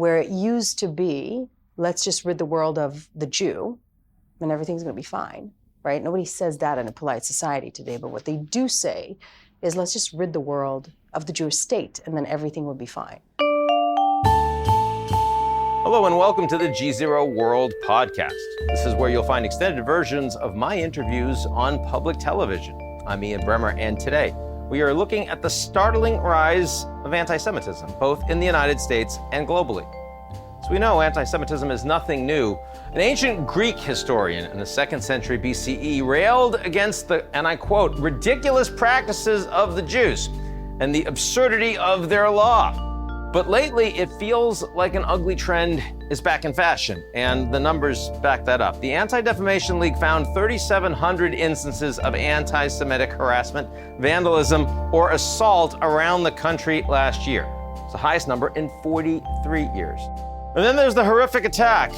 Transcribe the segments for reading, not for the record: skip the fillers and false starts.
where it used to be, let's just rid the world of the Jew and everything's going to be fine, right? Nobody says that in a polite society today, but what they do say is let's just rid the world of the Jewish state and then everything will be fine. Hello and welcome to the GZERO World Podcast. This is where you'll find extended versions of my interviews on public television. I'm Ian Bremmer, and today we are looking at the startling rise of anti-Semitism, both in the United States and globally. As we know, anti-Semitism is nothing new. An ancient Greek historian in the 2nd century BCE railed against the, and I quote, ridiculous practices of the Jews and the absurdity of their law. But lately, it feels like an ugly trend is back in fashion, and the numbers back that up. The Anti-Defamation League found 3,700 instances of anti-Semitic harassment, vandalism, or assault around the country last year. It's the highest number in 43 years. And then there's the horrific attack.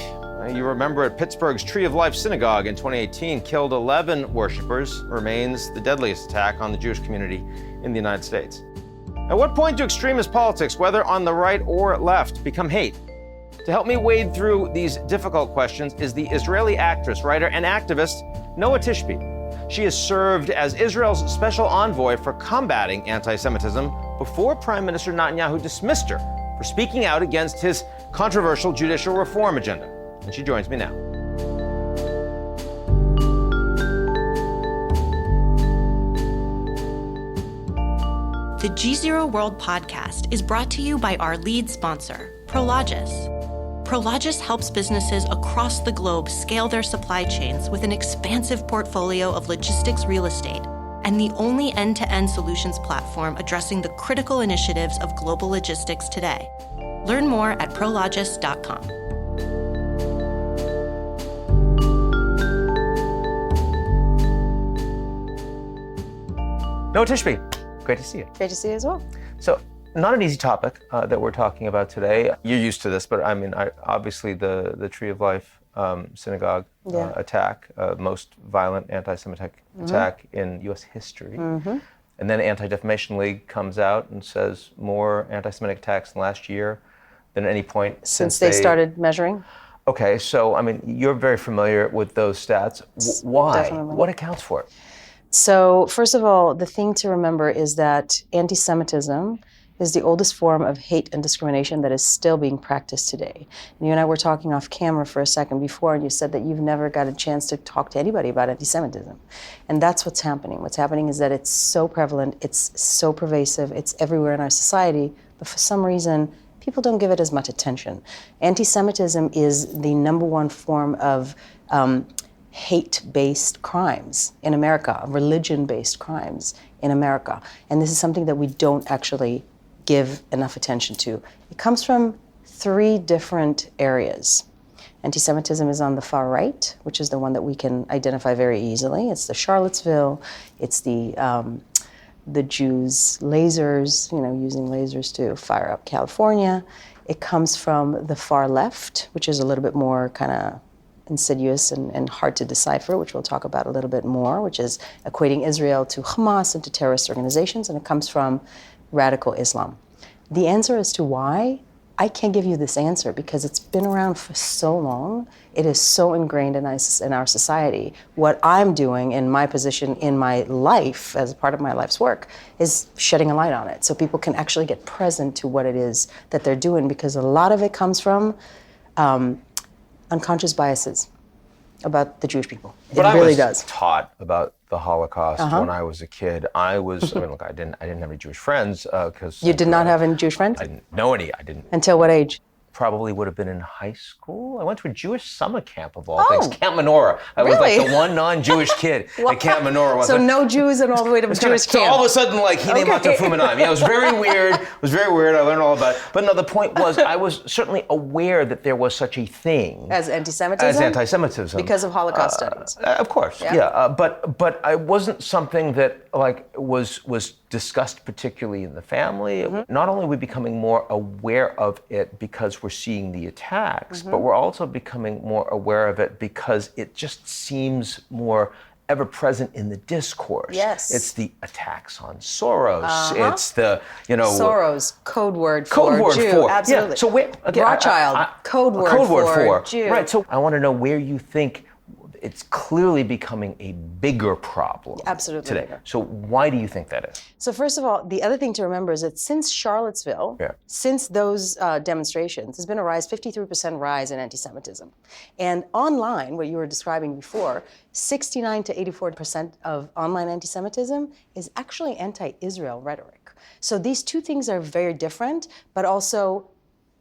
You remember at Pittsburgh's Tree of Life synagogue in 2018 killed 11 worshipers, remains the deadliest attack on the Jewish community in the United States. At what point do extremist politics, whether on the right or left, become hate? To help me wade through these difficult questions is the Israeli actress, writer, and activist Noa Tishby. She has served as Israel's special envoy for combating anti-Semitism before Prime Minister Netanyahu dismissed her for speaking out against his controversial judicial reform agenda. And she joins me now. The GZERO World Podcast is brought to you by our lead sponsor, Prologis. Prologis helps businesses across the globe scale their supply chains with an expansive portfolio of logistics real estate and the only end-to-end solutions platform addressing the critical initiatives of global logistics today. Learn more at prologis.com. Noa Tishby, great to see you. Great to see you as well. So, not an easy topic that we're talking about today. You're used to this, but I mean, obviously the Tree of Life synagogue attack, most violent anti-Semitic attack in U.S. history. And then Anti-Defamation League comes out and says more anti-Semitic attacks in last year than at any point since they started measuring? Okay, so I mean, you're very familiar with those stats. Why? Definitely. What accounts for it? So first of all, the thing to remember is that anti-Semitism is the oldest form of hate and discrimination that is still being practiced today. And you and I were talking off camera for a second before, and you said that you've never got a chance to talk to anybody about anti-Semitism. And that's what's happening. What's happening is that it's so prevalent, it's so pervasive, it's everywhere in our society, but for some reason, people don't give it as much attention. Anti-Semitism is the number one form of hate-based crimes in America, religion-based crimes in America. And this is something that we don't actually give enough attention to. It comes from 3 different areas. Anti-Semitism is on the far right, which is the one that we can identify very easily. It's the Charlottesville, it's the Jews' lasers, using lasers to fire up California. It comes from the far left, which is a little bit more kind of insidious and hard to decipher, which we'll talk about a little bit more, which is equating Israel to Hamas and to terrorist organizations, and it comes from radical Islam. The answer as to why, I can't give you this answer because it's been around for so long. It is so ingrained in our society. What I'm doing in my position in my life, as a part of my life's work, is shedding a light on it so people can actually get present to what it is that they're doing, because a lot of it comes from unconscious biases about the Jewish people. But it really I was does. taught about the Holocaust when I was a kid. I mean, look, I didn't have any Jewish friends because You did not have any Jewish friends? I didn't know any. I didn't. Until what age? Probably would have been in high school. I went to a Jewish summer camp of all things, Camp Menorah. I was really? like the one non-Jewish kid at Camp Menorah. So no Jews and all the way to Jewish So camp. all of a sudden, like, Hine Mata Fumanayim. Yeah, it was very weird. It was very weird. I learned all about it. But no, the point was, I was certainly aware that there was such a thing As anti-Semitism? as anti-Semitism. Because of Holocaust studies. Of course, yeah. But I wasn't something that was discussed particularly in the family. Not only are we becoming more aware of it because we're seeing the attacks, but we're also becoming more aware of it because it just seems more ever present in the discourse. Yes. It's the attacks on Soros. It's the, Soros, code word for Jew. Absolutely. Yeah. So Rothschild, code word for Jew. Right. So I want to know where you think it's clearly becoming a bigger problem today. Bigger. So why do you think that is? So first of all, the other thing to remember is that since Charlottesville, since those demonstrations, there's been a 53% rise in anti-Semitism. And online, what you were describing before, 69 to 84% of online anti-Semitism is actually anti-Israel rhetoric. So these two things are very different, but also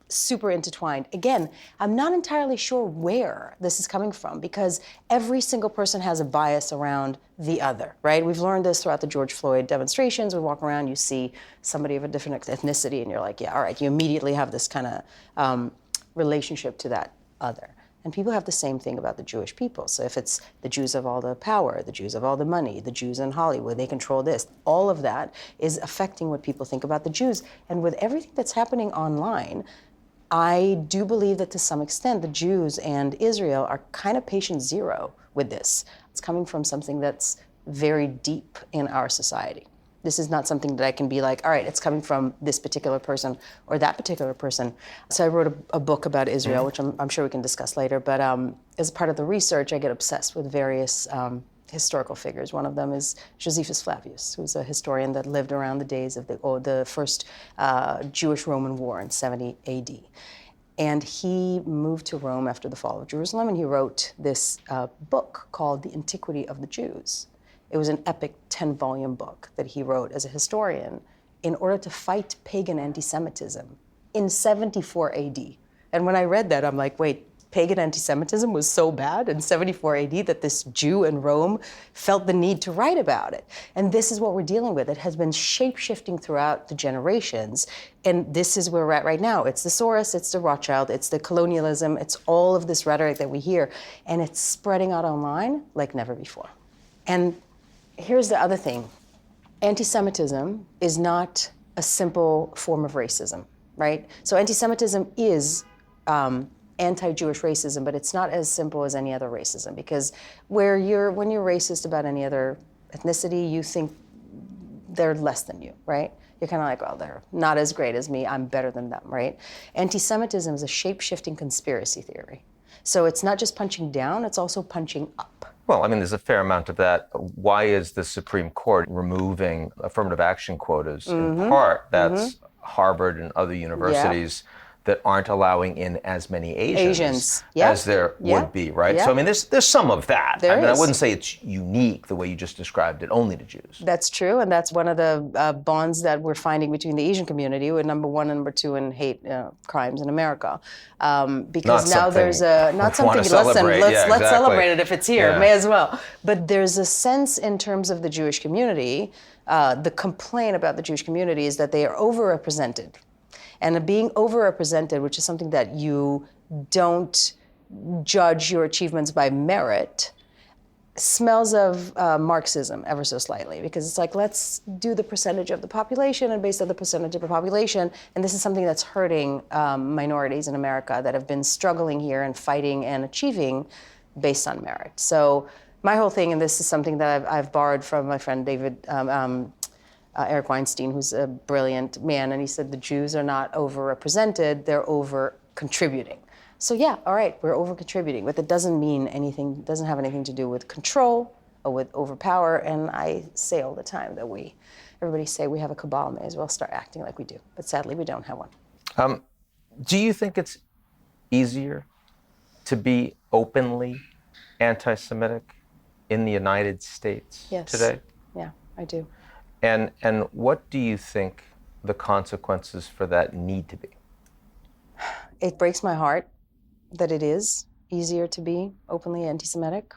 super intertwined. Again, I'm not entirely sure where this is coming from because every single person has a bias around the other, right? We've learned this throughout the George Floyd demonstrations. We walk around, you see somebody of a different ethnicity, and you're like, yeah, all right, you immediately have this kind of relationship to that other. And people have the same thing about the Jewish people. So if it's the Jews have all the power, the Jews have all the money, the Jews in Hollywood, they control this, all of that is affecting what people think about the Jews. And with everything that's happening online, I do believe that to some extent the Jews and Israel are kind of patient zero with this. It's coming from something that's very deep in our society. This is not something that I can be like, all right, it's coming from this particular person or that particular person. So I wrote a book about Israel, which I'm sure we can discuss later, but as part of the research, I get obsessed with various historical figures. One of them is Josephus Flavius, who's a historian that lived around the days of the first Jewish-Roman War in 70 AD. And he moved to Rome after the fall of Jerusalem, and he wrote this book called The Antiquity of the Jews. It was an epic 10-volume book that he wrote as a historian in order to fight pagan anti-Semitism in 74 AD. And when I read that, I'm like, wait, pagan anti-Semitism was so bad in 74 AD that this Jew in Rome felt the need to write about it. And this is what we're dealing with. It has been shape-shifting throughout the generations. And this is where we're at right now. It's the Soros, it's the Rothschild, it's the colonialism, it's all of this rhetoric that we hear. And it's spreading out online like never before. And here's the other thing. Anti-Semitism is not a simple form of racism, right? So anti-Semitism is anti-Jewish racism, but it's not as simple as any other racism, because when you're racist about any other ethnicity, you think they're less than you, right? You're kind of like, well, they're not as great as me, I'm better than them, right? Anti-Semitism is a shape-shifting conspiracy theory. So it's not just punching down, it's also punching up. Well, I mean, there's a fair amount of that. Why is the Supreme Court removing affirmative action quotas? In part, that's Harvard and other universities that aren't allowing in as many Asians as there would be, right? So, I mean, there's some of that. I wouldn't say it's unique the way you just described it, only to Jews. That's true, and that's one of the bonds that we're finding between the Asian community. We're number one and number two in hate crimes in America. Because now there's not something, let's celebrate it if it's here, may as well. But there's a sense in terms of the Jewish community, the complaint about the Jewish community is that they are overrepresented. And being overrepresented, which is something that you don't judge your achievements by merit, smells of Marxism ever so slightly, because it's like, let's do the percentage of the population, and based on the percentage of the population, and this is something that's hurting minorities in America that have been struggling here and fighting and achieving based on merit. So my whole thing, and this is something that I've borrowed from my friend David, Eric Weinstein, who's a brilliant man, and he said the Jews are not overrepresented, they're over-contributing. So yeah, all right, we're over-contributing, but that doesn't mean anything, doesn't have anything to do with control or with overpower, and I say all the time that everybody say we have a cabal, may as well start acting like we do, but sadly we don't have one. Do you think it's easier to be openly anti-Semitic in the United States today? Yeah, I do. And what do you think the consequences for that need to be? It breaks my heart that it is easier to be openly anti-Semitic.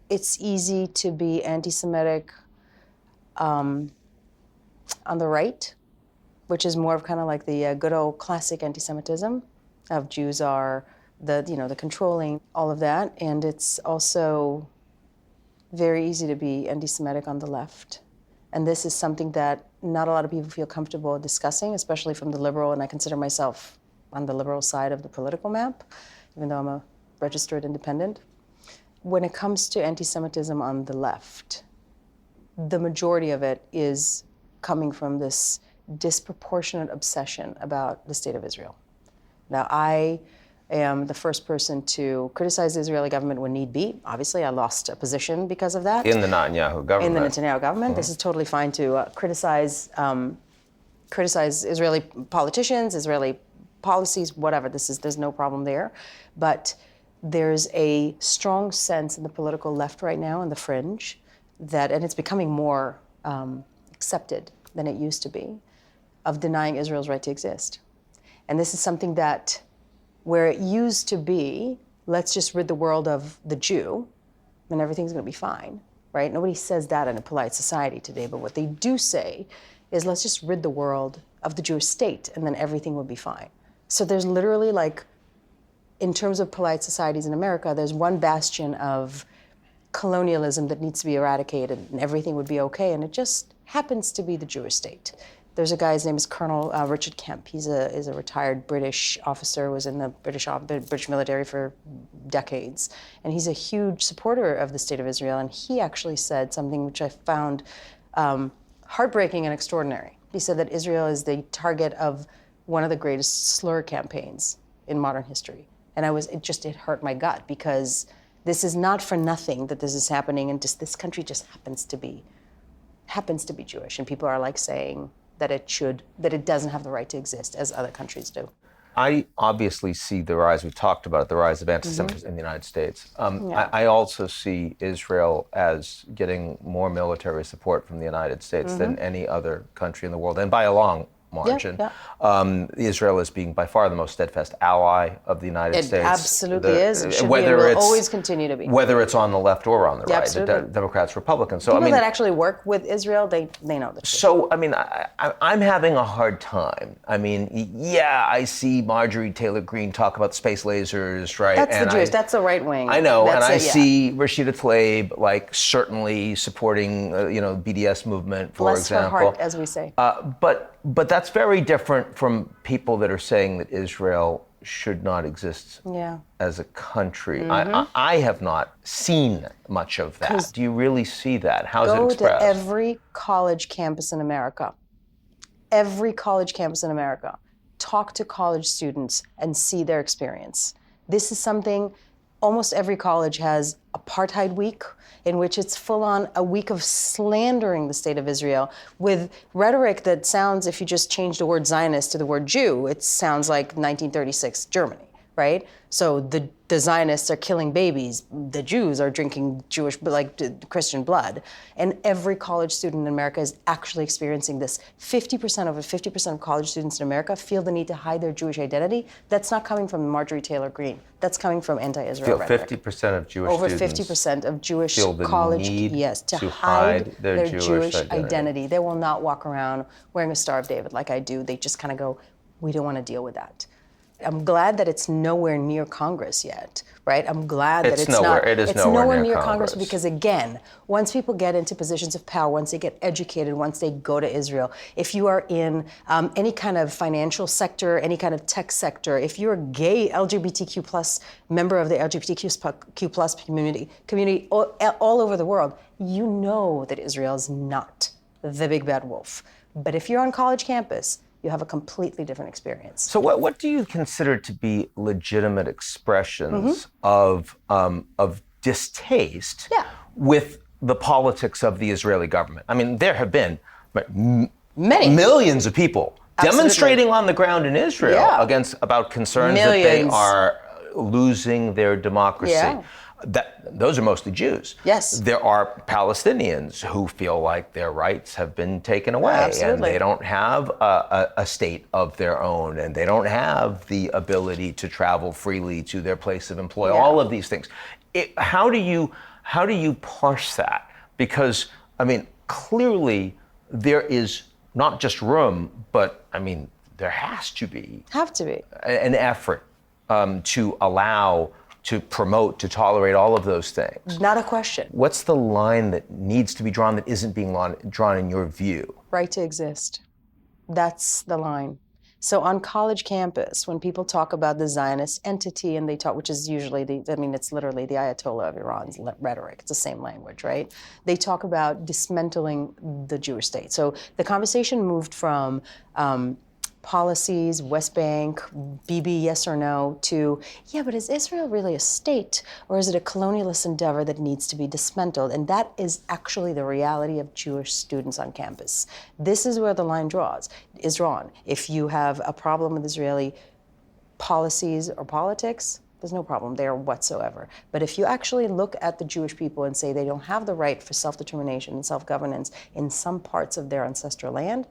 It's easy to be anti-Semitic on the right, which is more of kind of like the good old classic anti-Semitism of Jews are the controlling, all of that. And it's also very easy to be anti-Semitic on the left. And this is something that not a lot of people feel comfortable discussing, especially from the liberal, and I consider myself on the liberal side of the political map, even though I'm a registered independent. when it comes to anti-Semitism on the left, the majority of it is coming from this disproportionate obsession about the state of Israel. Now, I am the first person to criticize the Israeli government when need be. Obviously, I lost a position because of that. In the Netanyahu government. In the Netanyahu government. This is totally fine to criticize Israeli politicians, Israeli policies, whatever. There's no problem there. But there's a strong sense in the political left right now, in the fringe, and it's becoming more accepted than it used to be, of denying Israel's right to exist. And this is something that, where it used to be, let's just rid the world of the Jew, and everything's going to be fine, right? Nobody says that in a polite society today, but what they do say is, let's just rid the world of the Jewish state, and then everything will be fine. So there's literally, like, in terms of polite societies in America, there's one bastion of colonialism that needs to be eradicated, and everything would be okay, and it just happens to be the Jewish state. There's a guy, his name is Colonel Richard Kemp. He's a retired British officer, was in the British military for decades. And he's a huge supporter of the state of Israel. And he actually said something which I found heartbreaking and extraordinary. He said that Israel is the target of one of the greatest slur campaigns in modern history. And it hurt my gut, because this is not for nothing that this is happening, and just this country just happens to be Jewish. And people are like saying that it doesn't have the right to exist as other countries do. I obviously see the rise, we've talked about it, the rise of antisemitism in the United States. I also see Israel as getting more military support from the United States than any other country in the world, and by a long margin. Israel is being by far the most steadfast ally of the United States. It absolutely is. It should be, and will always continue to be. Whether it's on the left or on the right, Absolutely. Democrats, Republicans. So People that actually work with Israel, they know the truth. So, I mean, I'm having a hard time. I mean, yeah, I see Marjorie Taylor Greene talk about space lasers, right? That's the Jewish, that's the right wing. I know, That's and I see Rashida Tlaib, like, certainly supporting, BDS movement, for example. Bless her heart, as we say. But that's very different from people that are saying that Israel should not exist as a country. I have not seen much of that. Do you really see that? How is it expressed? Go to every college campus in America. Every college campus in America. Talk to college students and see their experience. This is something, almost every college has Apartheid Week, in which it's full on a week of slandering the state of Israel with rhetoric that sounds, if you just change the word Zionist to the word Jew, it sounds like 1936 Germany, right? So the Zionists are killing babies, the Jews are drinking Christian blood. And every college student in America is actually experiencing this. Over 50% of college students in America feel the need to hide their Jewish identity. That's not coming from Marjorie Taylor Greene. That's coming from anti-Israel rhetoric. 50% of Jewish Over students 50% of Jewish feel the college, need to hide their Jewish identity. They will not walk around wearing a Star of David like I do. They just kind of go, we don't want to deal with that. I'm glad that it's nowhere near Congress yet, right? I'm glad that it's nowhere near Congress, because again, once people get into positions of power, once they get educated, once they go to Israel, if you are in any kind of financial sector, any kind of tech sector, if you're a gay LGBTQ plus member of the LGBTQ plus community all over the world, you know that Israel is not the big bad wolf. But if you're on college campus, you have a completely different experience. So what do you consider to be legitimate expressions of distaste with the politics of the Israeli government? I mean, there have been many millions of people demonstrating on the ground in Israel about concerns that they are losing their democracy. Those are mostly Jews. Yes. There are Palestinians who feel like their rights have been taken away, and they don't have a state of their own, and they don't have the ability to travel freely to their place of employment. All of these things. How do you parse that? Because, I mean, clearly there is not just room, but I mean, there has to be an effort to allow, to promote, to tolerate all of those things. Not a question. What's the line that needs to be drawn that isn't being drawn in your view? Right to exist. That's the line. So on college campus, when people talk about the Zionist entity and they talk, which is usually it's literally the Ayatollah of Iran's rhetoric. It's the same language, right? They talk about dismantling the Jewish state. So the conversation moved from policies, West Bank, Bibi, yes or no, to, yeah, but is Israel really a state, or is it a colonialist endeavor that needs to be dismantled? And that is actually the reality of Jewish students on campus. This is where the line is drawn. If you have a problem with Israeli policies or politics, there's no problem there whatsoever. But if you actually look at the Jewish people and say they don't have the right for self-determination and self-governance in some parts of their ancestral land,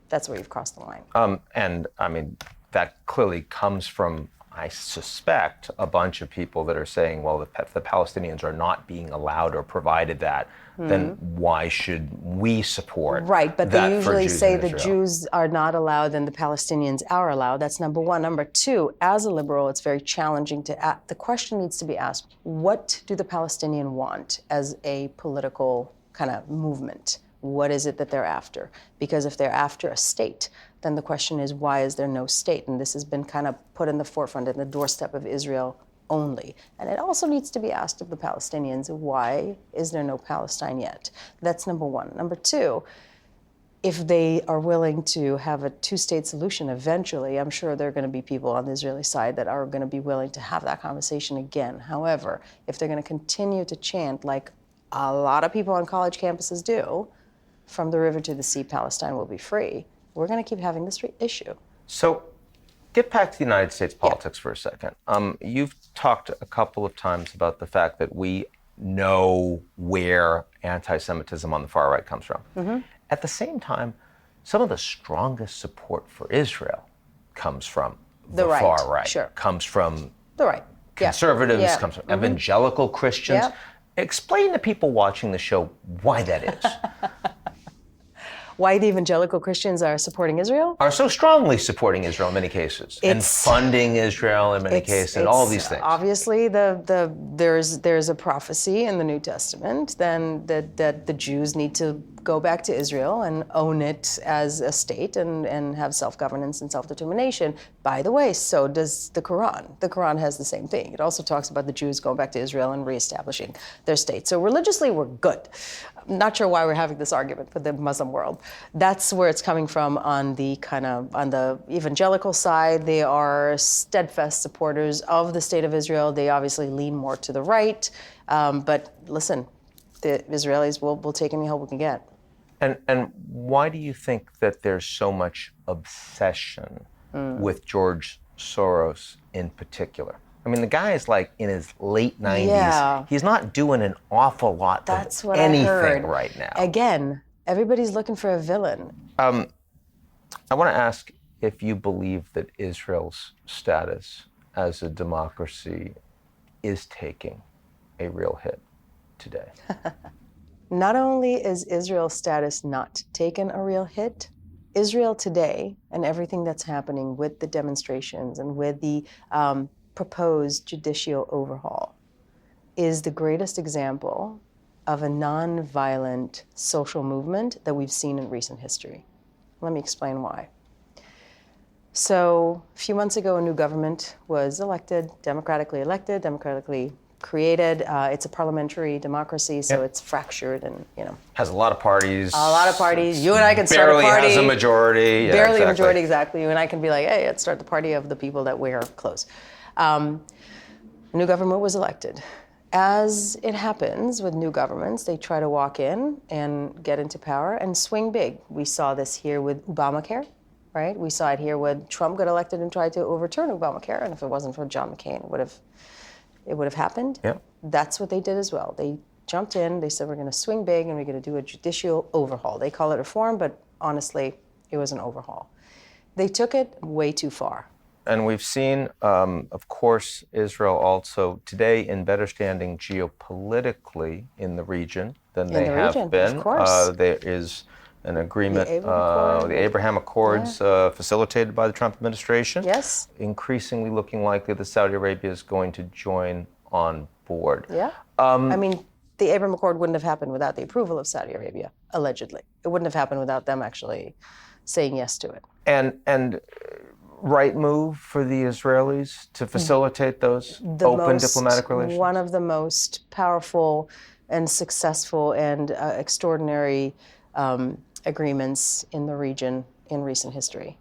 that's where you've crossed the line. And I mean, that clearly comes from, I suspect, a bunch of people that are saying, well, if the Palestinians are not being allowed or provided that, then why should we support Right, but that they usually say the Israel? Jews are not allowed, then the Palestinians are allowed. That's number one. Number two, as a liberal, it's very challenging to the question needs to be asked, what do the Palestinians want as a political kind of movement? What is it that they're after? Because if they're after a state, then the question is, why is there no state? And this has been kind of put in the forefront, in the doorstep of Israel only. And it also needs to be asked of the Palestinians, why is there no Palestine yet? That's number one. Number two, if they are willing to have a two-state solution eventually, I'm sure there are going to be people on the Israeli side that are going to be willing to have that conversation again. However, if they're going to continue to chant, like a lot of people on college campuses do, from the river to the sea, Palestine will be free, we're going to keep having this issue. So get back to the United States politics for a second. You've talked a couple of times about the fact that we know where anti-Semitism on the far right comes from. At the same time, some of the strongest support for Israel comes from the right, far right, sure. Comes from The right. conservatives, comes from evangelical Christians. Yep. Explain to people watching the show why that is. Why the evangelical Christians are supporting Israel? Are so strongly supporting Israel in many cases, and funding Israel in many cases, and all these things. Obviously, there's a prophecy in the New Testament then that the Jews need to go back to Israel and own it as a state and have self-governance and self-determination. By the way, so does the Quran. The Quran has the same thing. It also talks about the Jews going back to Israel and reestablishing their state. So religiously, we're good. I'm not sure why we're having this argument with the Muslim world. That's where it's coming from on the evangelical side. They are steadfast supporters of the state of Israel. They obviously lean more to the right. But listen, the Israelis will take any help we can get. And why do you think that there's so much obsession with George Soros in particular? I mean, the guy is like in his late 90s. Yeah. He's not doing an awful lot That's of what anything I heard. right now. Again, everybody's looking for a villain. I want to ask if you believe that Israel's status as a democracy is taking a real hit today. Not only is Israel's status not taken a real hit, Israel today and everything that's happening with the demonstrations and with the proposed judicial overhaul is the greatest example of a non-violent social movement that we've seen in recent history. Let me explain why. So a few months ago, a new government was elected, democratically created. It's a parliamentary democracy, so it's fractured and, Has a lot of parties. A lot of parties. You and I can start a party. Barely has a majority. Barely a majority, exactly. You and I can be like, hey, let's start the party of the people that wear clothes. A new government was elected. As it happens with new governments, they try to walk in and get into power and swing big. We saw this here with Obamacare, right? We saw it here when Trump got elected and tried to overturn Obamacare, and if it wasn't for John McCain, it would have happened. Yep. That's what they did as well. They jumped in, they said, we're going to swing big and we're going to do a judicial overhaul. They call it reform, but honestly, it was an overhaul. They took it way too far. And we've seen, of course, Israel also today in better standing geopolitically in the region than they have been. Of course. There is an agreement, the Abraham Accords, facilitated by the Trump administration. Yes. Increasingly looking likely that Saudi Arabia is going to join on board. Yeah. I mean, the Abraham Accord wouldn't have happened without the approval of Saudi Arabia, allegedly. It wouldn't have happened without them actually saying yes to it. And right move for the Israelis to facilitate those open diplomatic relations? One of the most powerful and successful and extraordinary agreements in the region in recent history.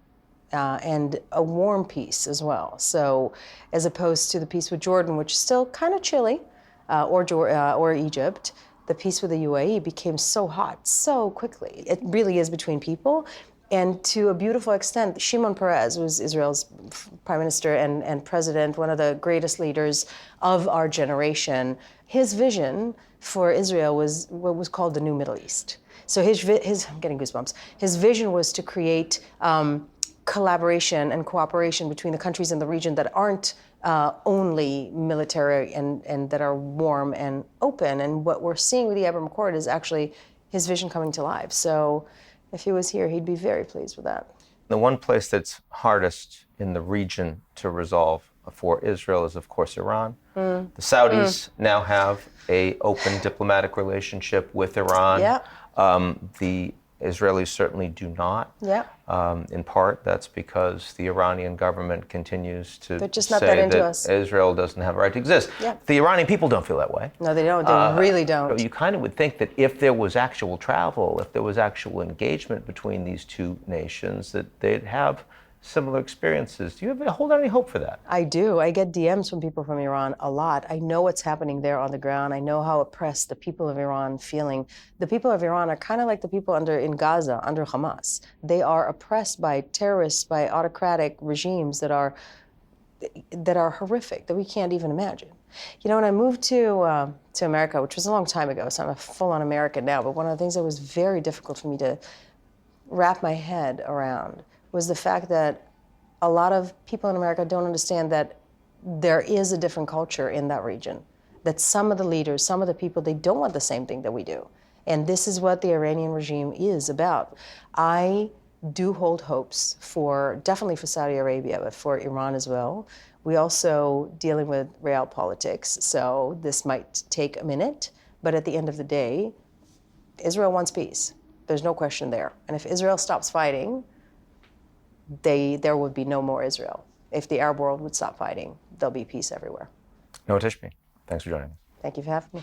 And a warm peace as well. So as opposed to the peace with Jordan, which is still kind of chilly, or Egypt, the peace with the UAE became so hot so quickly. It really is between people. And to a beautiful extent, Shimon Peres was Israel's prime minister and president, one of the greatest leaders of our generation. His vision for Israel was what was called the New Middle East. So I'm getting goosebumps. His vision was to create collaboration and cooperation between the countries in the region that aren't only military and that are warm and open. And what we're seeing with the Abraham Accord is actually his vision coming to life. So if he was here, he'd be very pleased with that. The one place that's hardest in the region to resolve for Israel is, of course, Iran. The Saudis now have an open diplomatic relationship with Iran. Yeah. The Israelis certainly do not. Yeah. In part, that's because the Iranian government continues to They're just not say that into that us. Israel doesn't have a right to exist. Yeah. The Iranian people don't feel that way. No, they don't. They really don't. So you kind of would think that if there was actual travel, if there was actual engagement between these two nations, that they'd have similar experiences. Do you hold any hope for that? I do. I get DMs from people from Iran a lot. I know what's happening there on the ground. I know how oppressed the people of Iran feeling. The people of Iran are kind of like the people in Gaza, under Hamas. They are oppressed by terrorists, by autocratic regimes that are horrific, that we can't even imagine. You know, when I moved to America, which was a long time ago, so I'm a full-on American now, but one of the things that was very difficult for me to wrap my head around was the fact that a lot of people in America don't understand that there is a different culture in that region, that some of the leaders, some of the people, they don't want the same thing that we do. And this is what the Iranian regime is about. I do hold hopes definitely for Saudi Arabia, but for Iran as well. We also dealing with real politics, so this might take a minute, but at the end of the day, Israel wants peace. There's no question there. And if Israel stops fighting, there would be no more Israel. If the Arab world would stop fighting, there'll be peace everywhere. Noa Tishby, thanks for joining us. Thank you for having me.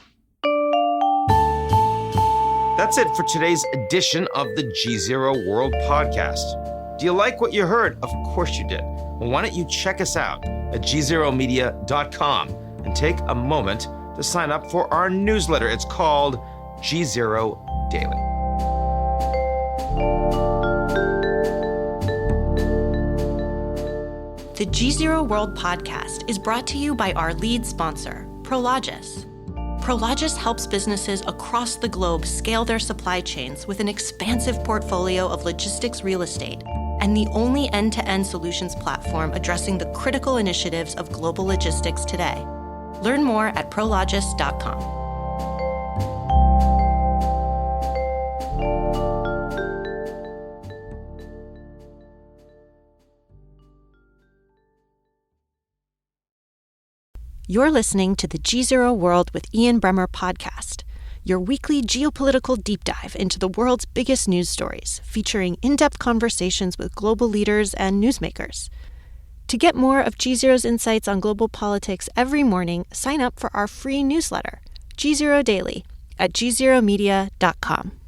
That's it for today's edition of the GZERO World Podcast. Do you like what you heard? Of course you did. Well, why don't you check us out at gzeromedia.com and take a moment to sign up for our newsletter. It's called GZERO Daily. The GZERO World Podcast is brought to you by our lead sponsor, Prologis. Prologis helps businesses across the globe scale their supply chains with an expansive portfolio of logistics real estate and the only end-to-end solutions platform addressing the critical initiatives of global logistics today. Learn more at prologis.com. You're listening to the GZERO World with Ian Bremmer podcast, your weekly geopolitical deep dive into the world's biggest news stories, featuring in-depth conversations with global leaders and newsmakers. To get more of GZERO's insights on global politics every morning, sign up for our free newsletter, GZERO Daily, at gzeromedia.com.